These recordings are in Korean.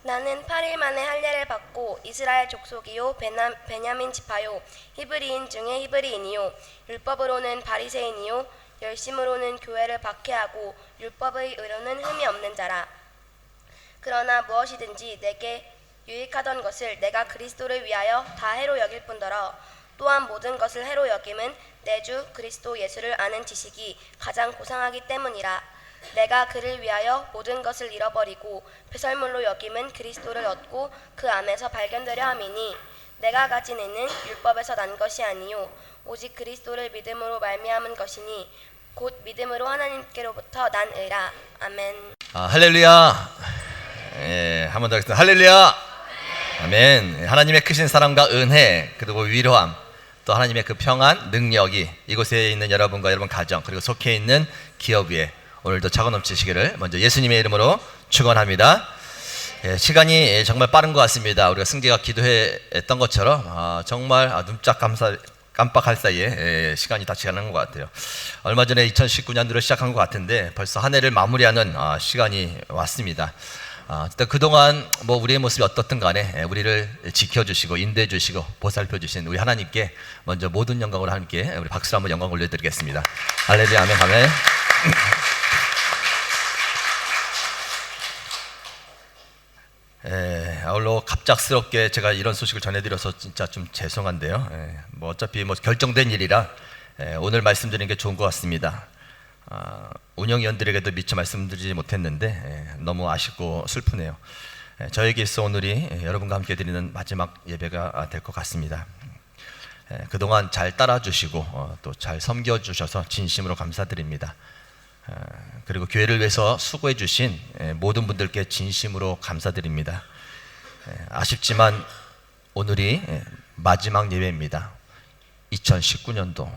나는 8일 만에 할례를 받고 이스라엘 족속이요 베냐민 지파요 히브리인 중에 히브리인이요 율법으로는 바리새인이요 열심으로는 교회를 박해하고 율법의 의로는 흠이 없는 자라. 그러나 무엇이든지 내게 유익하던 것을 내가 그리스도를 위하여 다 해로 여길 뿐더러 또한 모든 것을 해로 여김은 내 주 그리스도 예수를 아는 지식이 가장 고상하기 때문이라. 내가 그를 위하여 모든 것을 잃어버리고 배설물로 여김은 그리스도를 얻고 그 안에서 발견되려 함이니 내가 가진 의는 율법에서 난 것이 아니요 오직 그리스도를 믿음으로 말미암은 것이니 곧 믿음으로 하나님께로부터 난 의라. 아멘. 할렐루야. 한 번 더 하겠습니다. 할렐루야. 아멘. 하나님의 크신 사랑과 은혜, 그리고 위로함, 또 하나님의 그 평안, 능력이 이곳에 있는 여러분과 여러분 가정, 그리고 속해 있는 기업 위에 오늘도 차고 넘치시기를 먼저 예수님의 이름으로 축원합니다. 시간이 정말 빠른 것 같습니다. 우리가 승재가 기도했던 것처럼 정말 눈짝 깜빡할 사이에 시간이 다 지나는 것 같아요. 얼마 전에 2019년도로 시작한 것 같은데 벌써 한 해를 마무리하는 시간이 왔습니다. 그동안 우리의 모습이 어떻든 간에 우리를 지켜주시고 인도해주시고 보살펴주신 우리 하나님께 먼저 모든 영광으로 함께 우리 박수로 한번 영광 올려드리겠습니다. 할렐루야. 아멘. 아멘. 아울러 갑작스럽게 제가 이런 소식을 전해드려서 진짜 좀 죄송한데요. 어차피 결정된 일이라 오늘 말씀드리는 게 좋은 것 같습니다. 운영위원들에게도 미처 말씀드리지 못했는데 너무 아쉽고 슬프네요. 저에게 있어 오늘이 여러분과 함께 드리는 마지막 예배가 될 것 같습니다. 그동안 잘 따라주시고 또 잘 섬겨주셔서 진심으로 감사드립니다. 그리고 교회를 위해서 수고해 주신 모든 분들께 진심으로 감사드립니다. 아쉽지만 오늘이 마지막 예배입니다. 2019년도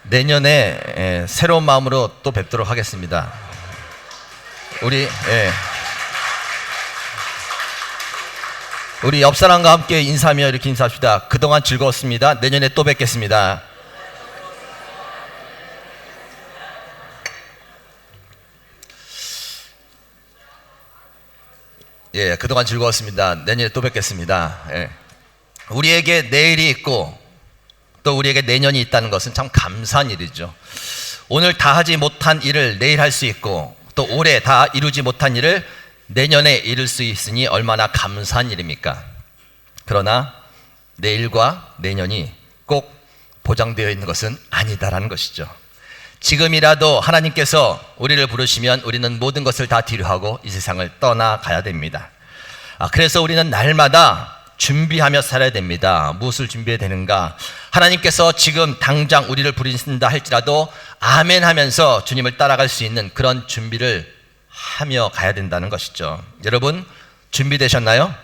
내년에 새로운 마음으로 또 뵙도록 하겠습니다. 우리 옆 사람과 함께 인사하며 이렇게 인사합시다. 그동안 즐거웠습니다. 내년에 또 뵙겠습니다. 그동안 즐거웠습니다. 내년에 또 뵙겠습니다. 우리에게 내일이 있고 또 우리에게 내년이 있다는 것은 참 감사한 일이죠. 오늘 다 하지 못한 일을 내일 할 수 있고 또 올해 다 이루지 못한 일을 내년에 이룰 수 있으니 얼마나 감사한 일입니까? 그러나 내일과 내년이 꼭 보장되어 있는 것은 아니다라는 것이죠. 지금이라도 하나님께서 우리를 부르시면 우리는 모든 것을 다 뒤로하고 이 세상을 떠나가야 됩니다. 그래서 우리는 날마다 준비하며 살아야 됩니다. 무엇을 준비해야 되는가? 하나님께서 지금 당장 우리를 부르신다 할지라도 아멘 하면서 주님을 따라갈 수 있는 그런 준비를 하며 가야 된다는 것이죠. 여러분 준비되셨나요?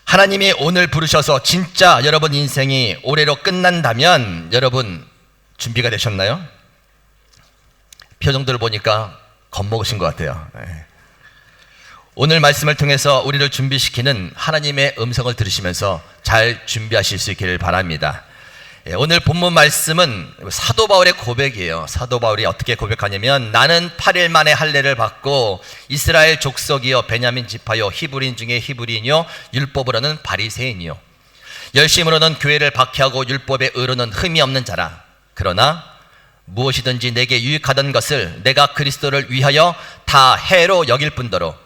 하나님이 오늘 부르셔서 진짜 여러분 인생이 올해로 끝난다면 여러분 준비가 되셨나요? 표정들을 보니까 겁먹으신 것 같아요. 오늘 말씀을 통해서 우리를 준비시키는 하나님의 음성을 들으시면서 잘 준비하실 수 있기를 바랍니다. 오늘 본문 말씀은 사도 바울의 고백이에요. 사도 바울이 어떻게 고백하냐면 나는 8일 만에 할례를 받고 이스라엘 족속이요 베냐민 지파요 히브리인 중에 히브리인이요 율법으로는 바리새인이요 열심으로는 교회를 박해하고 율법의 의로는 흠이 없는 자라. 그러나 무엇이든지 내게 유익하던 것을 내가 그리스도를 위하여 다 해로 여길 뿐더러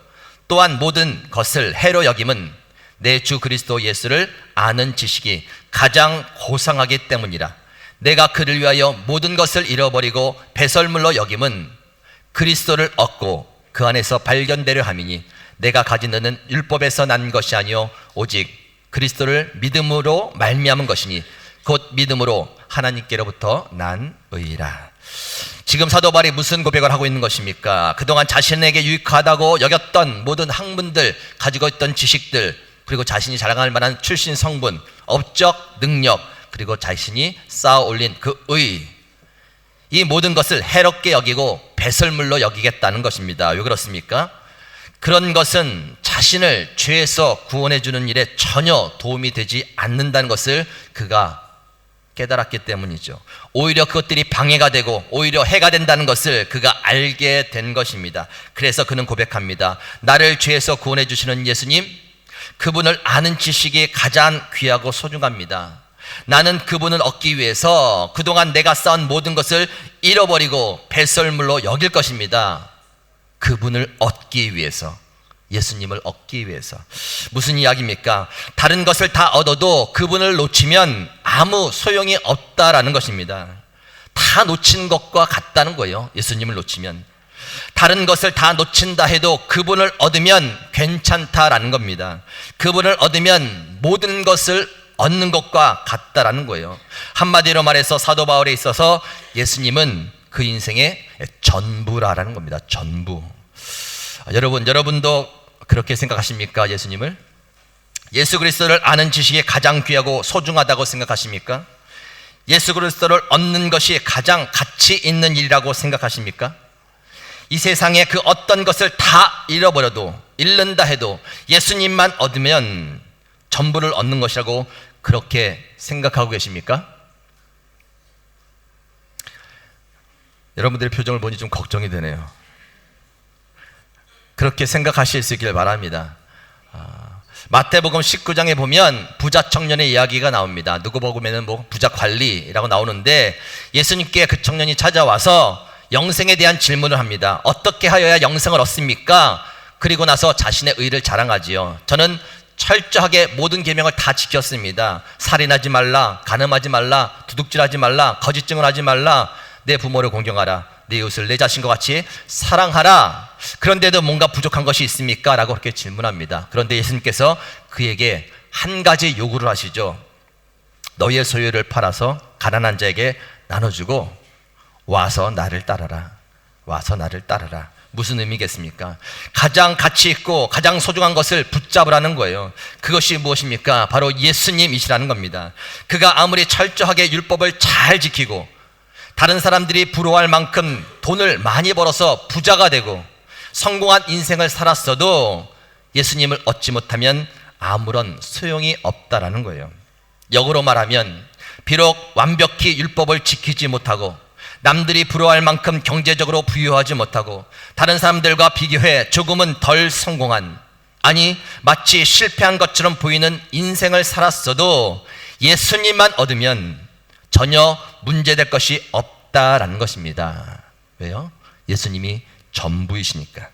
또한 모든 것을 해로 여김은 내 주 그리스도 예수를 아는 지식이 가장 고상하기 때문이라. 내가 그를 위하여 모든 것을 잃어버리고 배설물로 여김은 그리스도를 얻고 그 안에서 발견되려 함이니 내가 가진 너는 율법에서 난 것이 아니요 오직 그리스도를 믿음으로 말미암은 것이니 곧 믿음으로 하나님께로부터 난 의라. 지금 사도 바울이 무슨 고백을 하고 있는 것입니까? 그동안 자신에게 유익하다고 여겼던 모든 학문들, 가지고 있던 지식들, 그리고 자신이 자랑할 만한 출신 성분, 업적 능력, 그리고 자신이 쌓아 올린 그 의, 이 모든 것을 해롭게 여기고 배설물로 여기겠다는 것입니다. 왜 그렇습니까? 그런 것은 자신을 죄에서 구원해 주는 일에 전혀 도움이 되지 않는다는 것을 그가 깨달았기 때문이죠. 오히려 그것들이 방해가 되고 오히려 해가 된다는 것을 그가 알게 된 것입니다. 그래서 그는 고백합니다. 나를 죄에서 구원해 주시는 예수님, 그분을 아는 지식이 가장 귀하고 소중합니다. 나는 그분을 얻기 위해서 그동안 내가 쌓은 모든 것을 잃어버리고 배설물로 여길 것입니다. 그분을 얻기 위해서, 예수님을 얻기 위해서. 무슨 이야기입니까? 다른 것을 다 얻어도 그분을 놓치면 아무 소용이 없다라는 것입니다. 다 놓친 것과 같다는 거예요. 예수님을 놓치면. 다른 것을 다 놓친다 해도 그분을 얻으면 괜찮다라는 겁니다. 그분을 얻으면 모든 것을 얻는 것과 같다라는 거예요. 한마디로 말해서 사도 바울에 있어서 예수님은 그 인생의 전부라는 겁니다. 전부. 여러분도 그렇게 생각하십니까? 예수님을? 예수 그리스도를 아는 지식이 가장 귀하고 소중하다고 생각하십니까? 예수 그리스도를 얻는 것이 가장 가치 있는 일이라고 생각하십니까? 이 세상에 그 어떤 것을 다 잃어버려도, 잃는다 해도 예수님만 얻으면 전부를 얻는 것이라고 그렇게 생각하고 계십니까? 여러분들의 표정을 보니 좀 걱정이 되네요. 그렇게 생각하실 수 있기를 바랍니다. 마태복음 19장에 보면 부자 청년의 이야기가 나옵니다. 누구 보면은 부자 관리라고 나오는데, 예수님께 그 청년이 찾아와서 영생에 대한 질문을 합니다. 어떻게 하여야 영생을 얻습니까? 그리고 나서 자신의 의를 자랑하지요. 저는 철저하게 모든 계명을 다 지켰습니다. 살인하지 말라, 간음하지 말라, 도둑질하지 말라, 거짓 증언하지 말라, 내 부모를 공경하라, 내 이웃을 내 자신과 같이 사랑하라. 그런데도 뭔가 부족한 것이 있습니까? 라고 그렇게 질문합니다. 그런데 예수님께서 그에게 한 가지 요구를 하시죠. 너희의 소유를 팔아서 가난한 자에게 나눠주고 와서 나를 따르라. 와서 나를 따르라. 무슨 의미겠습니까? 가장 가치 있고 가장 소중한 것을 붙잡으라는 거예요. 그것이 무엇입니까? 바로 예수님이시라는 겁니다. 그가 아무리 철저하게 율법을 잘 지키고 다른 사람들이 부러워할 만큼 돈을 많이 벌어서 부자가 되고 성공한 인생을 살았어도 예수님을 얻지 못하면 아무런 소용이 없다라는 거예요. 역으로 말하면 비록 완벽히 율법을 지키지 못하고 남들이 부러워할 만큼 경제적으로 부유하지 못하고 다른 사람들과 비교해 조금은 덜 성공한, 아니 마치 실패한 것처럼 보이는 인생을 살았어도 예수님만 얻으면 전혀 문제될 것이 없다라는 것입니다. 왜요? 예수님이 전부이시니까.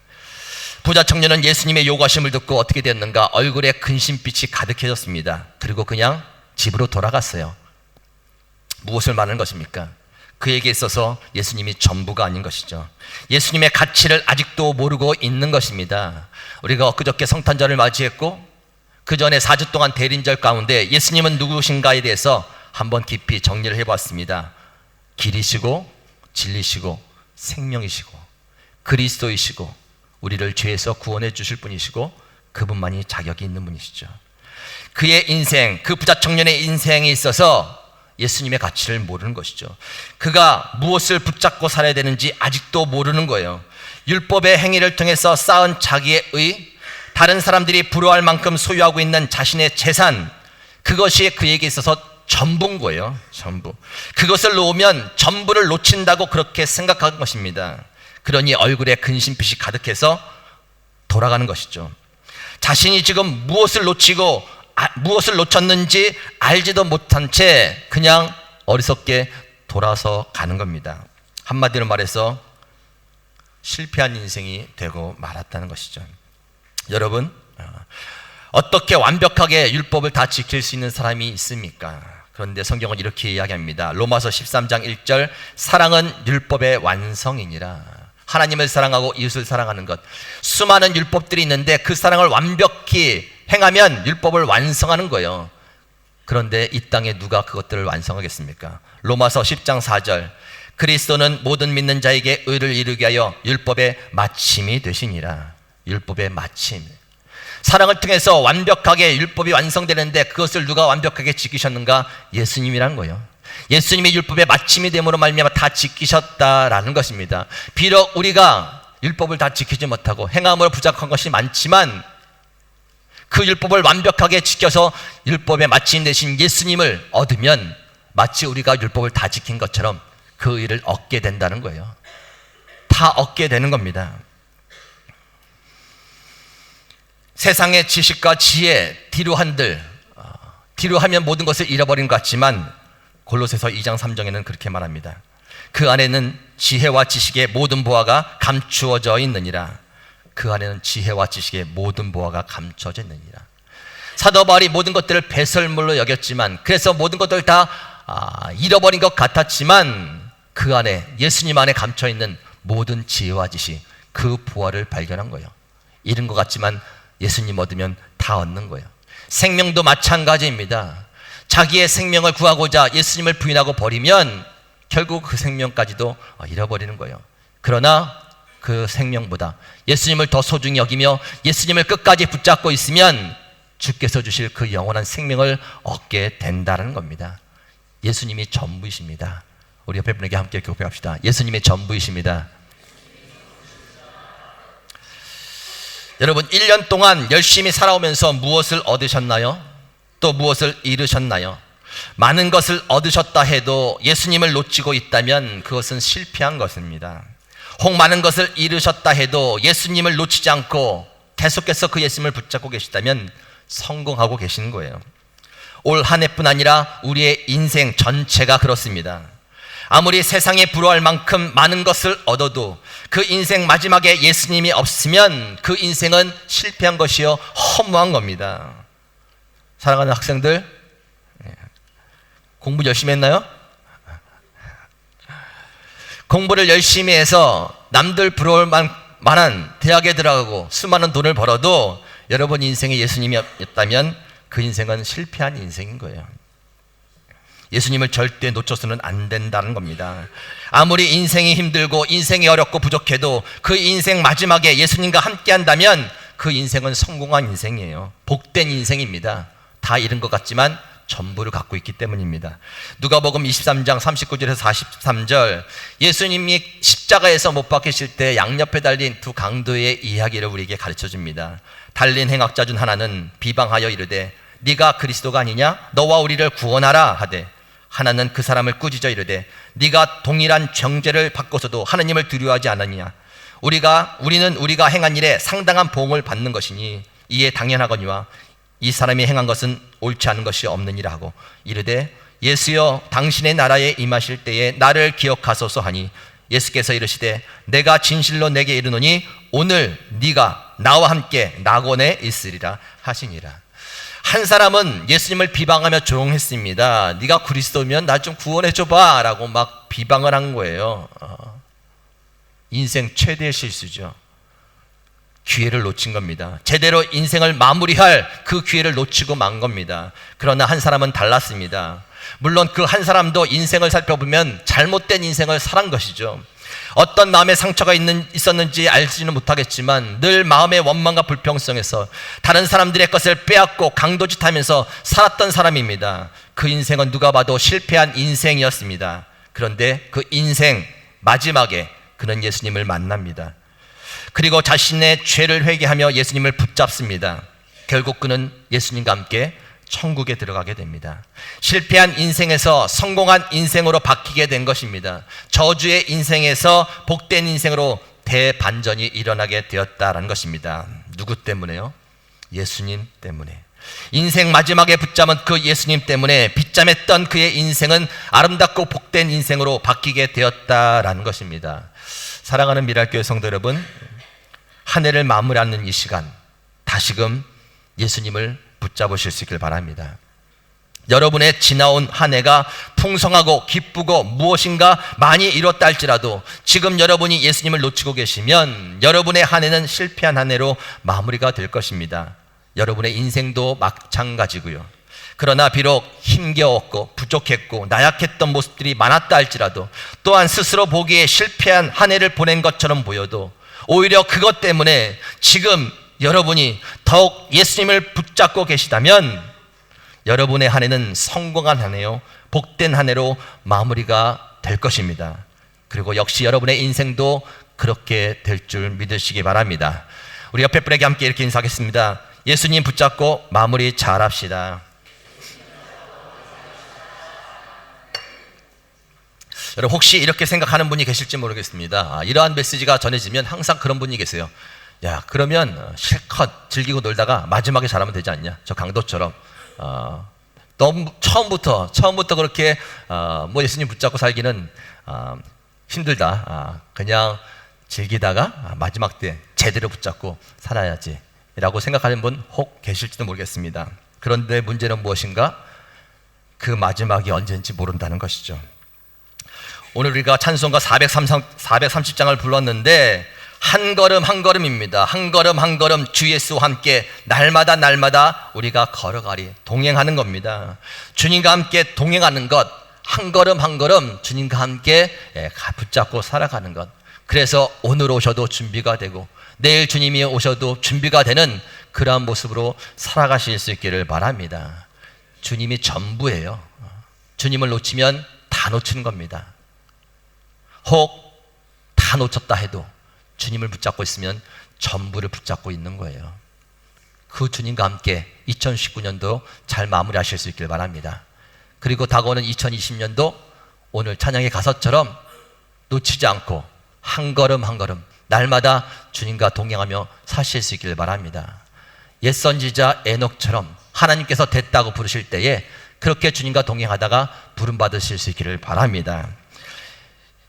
부자 청년은 예수님의 요구하심을 듣고 어떻게 됐는가? 얼굴에 근심빛이 가득해졌습니다. 그리고 그냥 집으로 돌아갔어요. 무엇을 말하는 것입니까? 그에게 있어서 예수님이 전부가 아닌 것이죠. 예수님의 가치를 아직도 모르고 있는 것입니다. 우리가 엊그저께 성탄절을 맞이했고 그 전에 4주 동안 대림절 가운데 예수님은 누구신가에 대해서 한번 깊이 정리를 해봤습니다. 길이시고 진리시고 생명이시고 그리스도이시고 우리를 죄에서 구원해 주실 분이시고 그분만이 자격이 있는 분이시죠. 그의 인생, 그 부자 청년의 인생에 있어서 예수님의 가치를 모르는 것이죠. 그가 무엇을 붙잡고 살아야 되는지 아직도 모르는 거예요. 율법의 행위를 통해서 쌓은 자기의 의, 다른 사람들이 부러워할 만큼 소유하고 있는 자신의 재산, 그것이 그에게 있어서 전부인 거예요. 전부. 그것을 놓으면 전부를 놓친다고 그렇게 생각한 것입니다. 그러니 얼굴에 근심빛이 가득해서 돌아가는 것이죠. 자신이 지금 무엇을 놓치고 무엇을 놓쳤는지 알지도 못한 채 그냥 어리석게 돌아서 가는 겁니다. 한마디로 말해서 실패한 인생이 되고 말았다는 것이죠. 여러분, 어떻게 완벽하게 율법을 다 지킬 수 있는 사람이 있습니까? 그런데 성경은 이렇게 이야기합니다. 로마서 13장 1절, 사랑은 율법의 완성이니라. 하나님을 사랑하고 이웃을 사랑하는 것. 수많은 율법들이 있는데 그 사랑을 완벽히 행하면 율법을 완성하는 거예요. 그런데 이 땅에 누가 그것들을 완성하겠습니까? 로마서 10장 4절, 그리스도는 모든 믿는 자에게 의를 이루게 하여 율법의 마침이 되시니라. 율법의 마침. 사랑을 통해서 완벽하게 율법이 완성되는데 그것을 누가 완벽하게 지키셨는가? 예수님이란 거예요. 예수님이 율법의 마침이 됨으로 말미암아 다 지키셨다라는 것입니다. 비록 우리가 율법을 다 지키지 못하고 행함으로 부족한 것이 많지만 그 율법을 완벽하게 지켜서 율법의 마침 되신 예수님을 얻으면 마치 우리가 율법을 다 지킨 것처럼 그 일을 얻게 된다는 거예요. 다 얻게 되는 겁니다. 세상의 지식과 지혜 뒤로 한들 뒤로 하면 모든 것을 잃어버린 것 같지만 골로새서 2장 3절에는 그렇게 말합니다. 그 안에는 지혜와 지식의 모든 보화가 감추어져 있느니라. 그 안에는 지혜와 지식의 모든 보화가 감춰져 있느니라. 사도 바울이 모든 것들을 배설물로 여겼지만, 그래서 모든 것들을 다 잃어버린 것 같았지만 그 안에, 예수님 안에 감춰 있는 모든 지혜와 지식, 그 보화를 발견한 거예요. 잃은 것 같지만 예수님 얻으면 다 얻는 거예요. 생명도 마찬가지입니다. 자기의 생명을 구하고자 예수님을 부인하고 버리면 결국 그 생명까지도 잃어버리는 거예요. 그러나 그 생명보다 예수님을 더 소중히 여기며 예수님을 끝까지 붙잡고 있으면 주께서 주실 그 영원한 생명을 얻게 된다는 겁니다. 예수님이 전부이십니다. 우리 옆에 분에게 함께 교배합시다. 예수님의 전부이십니다. 여러분, 1년 동안 열심히 살아오면서 무엇을 얻으셨나요? 또 무엇을 잃으셨나요? 많은 것을 얻으셨다 해도 예수님을 놓치고 있다면 그것은 실패한 것입니다. 혹 많은 것을 잃으셨다 해도 예수님을 놓치지 않고 계속해서 그 예수님을 붙잡고 계시다면 성공하고 계시는 거예요. 올 한 해뿐 아니라 우리의 인생 전체가 그렇습니다. 아무리 세상에 부러워할 만큼 많은 것을 얻어도 그 인생 마지막에 예수님이 없으면 그 인생은 실패한 것이요 허무한 겁니다. 사랑하는 학생들, 공부 열심히 했나요? 공부를 열심히 해서 남들 부러울 만한 대학에 들어가고 수많은 돈을 벌어도 여러분 인생에 예수님이 없다면 그 인생은 실패한 인생인 거예요. 예수님을 절대 놓쳐서는 안 된다는 겁니다. 아무리 인생이 힘들고 인생이 어렵고 부족해도 그 인생 마지막에 예수님과 함께 한다면 그 인생은 성공한 인생이에요. 복된 인생입니다. 다 잃은 것 같지만 전부를 갖고 있기 때문입니다. 누가복음 23장 39절에서 43절, 예수님이 십자가에서 못 박히실 때 양옆에 달린 두 강도의 이야기를 우리에게 가르쳐 줍니다. 달린 행악자 중 하나는 비방하여 이르되 네가 그리스도가 아니냐? 너와 우리를 구원하라 하되, 하나는 그 사람을 꾸짖어 이르되 네가 동일한 정죄를 받고서도 하나님을 두려워하지 않느냐? 우리는 우리가 행한 일에 상당한 보응을 받는 것이니 이에 당연하거니와 이 사람이 행한 것은 옳지 않은 것이 없느니라 하고 이르되 예수여 당신의 나라에 임하실 때에 나를 기억하소서 하니 예수께서 이르시되 내가 진실로 내게 이르노니 오늘 네가 나와 함께 낙원에 있으리라 하시니라. 한 사람은 예수님을 비방하며 조롱했습니다. 네가 그리스도면 나 좀 구원해 줘봐 라고 막 비방을 한 거예요. 인생 최대의 실수죠. 기회를 놓친 겁니다. 제대로 인생을 마무리할 그 기회를 놓치고 만 겁니다. 그러나 한 사람은 달랐습니다. 물론 그 한 사람도 인생을 살펴보면 잘못된 인생을 살한 것이죠. 어떤 마음의 상처가 있었는지 알지는 못하겠지만 늘 마음의 원망과 불평성에서 다른 사람들의 것을 빼앗고 강도짓하면서 살았던 사람입니다. 그 인생은 누가 봐도 실패한 인생이었습니다. 그런데 그 인생 마지막에 그는 예수님을 만납니다. 그리고 자신의 죄를 회개하며 예수님을 붙잡습니다. 결국 그는 예수님과 함께 천국에 들어가게 됩니다. 실패한 인생에서 성공한 인생으로 바뀌게 된 것입니다. 저주의 인생에서 복된 인생으로 대반전이 일어나게 되었다라는 것입니다. 누구 때문에요? 예수님 때문에. 인생 마지막에 붙잡은 그 예수님 때문에 빗잠했던 그의 인생은 아름답고 복된 인생으로 바뀌게 되었다라는 것입니다. 사랑하는 미랄교회 성도 여러분, 한 해를 마무리하는 이 시간 다시금 예수님을 붙잡으실 수 있길 바랍니다. 여러분의 지나온 한 해가 풍성하고 기쁘고 무엇인가 많이 이뤘다 할지라도 지금 여러분이 예수님을 놓치고 계시면 여러분의 한 해는 실패한 한 해로 마무리가 될 것입니다. 여러분의 인생도 마찬가지고요. 그러나 비록 힘겨웠고 부족했고 나약했던 모습들이 많았다 할지라도 또한 스스로 보기에 실패한 한 해를 보낸 것처럼 보여도 오히려 그것 때문에 지금 여러분이 더욱 예수님을 붙잡고 계시다면 여러분의 한 해는 성공한 한 해요, 복된 한 해로 마무리가 될 것입니다. 그리고 역시 여러분의 인생도 그렇게 될 줄 믿으시기 바랍니다. 우리 옆에 분에게 함께 이렇게 인사하겠습니다. 예수님 붙잡고 마무리 잘 합시다. 여러분 혹시 이렇게 생각하는 분이 계실지 모르겠습니다. 이러한 메시지가 전해지면 항상 그런 분이 계세요. 야, 그러면 실컷 즐기고 놀다가 마지막에 잘하면 되지 않냐? 저 강도처럼 너무 처음부터 그렇게 뭐 예수님 붙잡고 살기는 힘들다. 그냥 즐기다가 마지막 때 제대로 붙잡고 살아야지라고 생각하는 분 혹 계실지도 모르겠습니다. 그런데 문제는 무엇인가? 그 마지막이 언제인지 모른다는 것이죠. 오늘 우리가 찬송가 430장을 불렀는데 한 걸음 한 걸음입니다. 한 걸음 한 걸음 주 예수와 함께 날마다 우리가 걸어가리, 동행하는 겁니다. 주님과 함께 동행하는 것, 한 걸음 한 걸음 주님과 함께 붙잡고 살아가는 것. 그래서 오늘 오셔도 준비가 되고 내일 주님이 오셔도 준비가 되는 그러한 모습으로 살아가실 수 있기를 바랍니다. 주님이 전부예요. 주님을 놓치면 다 놓치는 겁니다. 혹 다 놓쳤다 해도 주님을 붙잡고 있으면 전부를 붙잡고 있는 거예요. 그 주님과 함께 2019년도 잘 마무리하실 수 있길 바랍니다. 그리고 다가오는 2020년도 오늘 찬양의 가사처럼 놓치지 않고 한 걸음 한 걸음 날마다 주님과 동행하며 사실 수 있길 바랍니다. 옛 선지자 에녹처럼 하나님께서 됐다고 부르실 때에 그렇게 주님과 동행하다가 부름 받으실 수 있기를 바랍니다.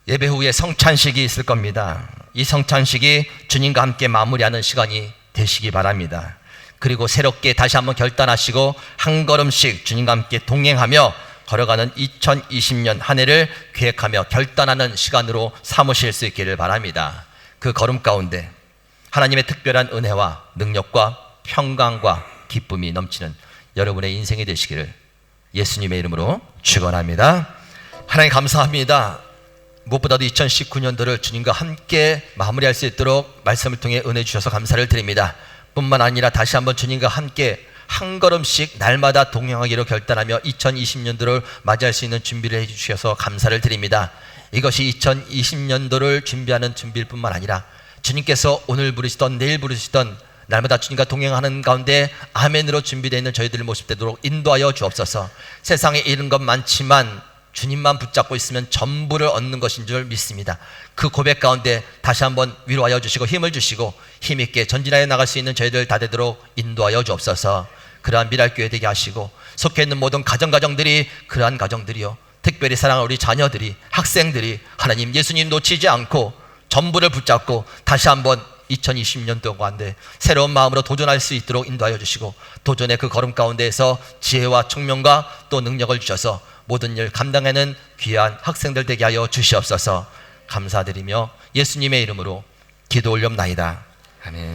예배 후에 성찬식이 있을 겁니다. 이 성찬식이 주님과 함께 마무리하는 시간이 되시기 바랍니다. 그리고 새롭게 다시 한번 결단하시고 한 걸음씩 주님과 함께 동행하며 걸어가는 2020년 한 해를 계획하며 결단하는 시간으로 삼으실 수 있기를 바랍니다. 그 걸음 가운데 하나님의 특별한 은혜와 능력과 평강과 기쁨이 넘치는 여러분의 인생이 되시기를 예수님의 이름으로 축원합니다. 하나님 감사합니다. 무엇보다도 2019년도를 주님과 함께 마무리할 수 있도록 말씀을 통해 은혜 주셔서 감사를 드립니다. 뿐만 아니라 다시 한번 주님과 함께 한 걸음씩 날마다 동행하기로 결단하며 2020년도를 맞이할 수 있는 준비를 해주셔서 감사를 드립니다. 이것이 2020년도를 준비하는 준비일 뿐만 아니라 주님께서 오늘 부르시던 내일 부르시던 날마다 주님과 동행하는 가운데 아멘으로 준비되어 있는 저희들 모습 되도록 인도하여 주옵소서. 세상에 잃은 것 많지만 주님만 붙잡고 있으면 전부를 얻는 것인 줄 믿습니다. 그 고백 가운데 다시 한번 위로하여 주시고 힘을 주시고 힘있게 전진하여 나갈 수 있는 저희들 다 되도록 인도하여 주옵소서. 그러한 미랄교회 되게 하시고 속해 있는 모든 가정들이 그러한 가정들이요, 특별히 사랑하는 우리 자녀들이, 학생들이 하나님 예수님 놓치지 않고 전부를 붙잡고 다시 한번 2020년도 가운데 새로운 마음으로 도전할 수 있도록 인도하여 주시고 도전의 그 걸음 가운데에서 지혜와 총명과 또 능력을 주셔서 모든 일 감당하는 귀한 학생들 되게 하여 주시옵소서. 감사드리며 예수님의 이름으로 기도 올렵나이다. 아멘.